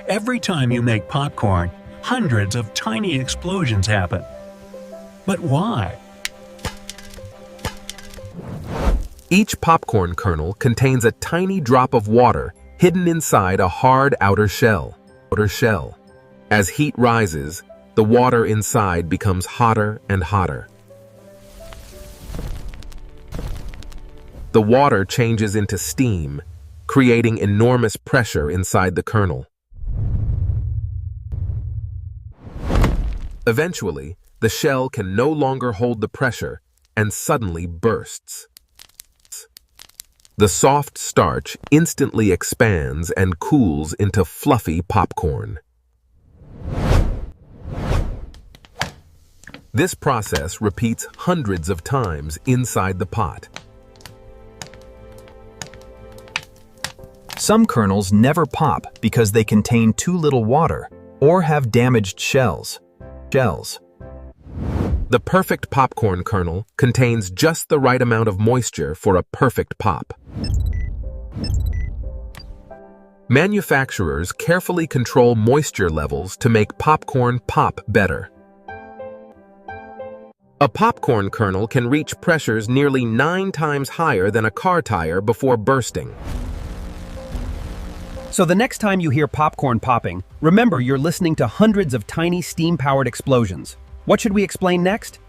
Every time you make popcorn, hundreds of tiny explosions happen. But why? Each popcorn kernel contains a tiny drop of water hidden inside a hard outer shell. As heat rises, the water inside becomes hotter and hotter. The water changes into steam, creating enormous pressure inside the kernel. Eventually, the shell can no longer hold the pressure and suddenly bursts. The soft starch instantly expands and cools into fluffy popcorn. This process repeats hundreds of times inside the pot. Some kernels never pop because they contain too little water or have damaged shells. The perfect popcorn kernel contains just the right amount of moisture for a perfect pop. Manufacturers carefully control moisture levels to make popcorn pop better. A popcorn kernel can reach pressures nearly 9 times higher than a car tire before bursting. So the next time you hear popcorn popping, remember you're listening to hundreds of tiny steam-powered explosions. What should we explain next?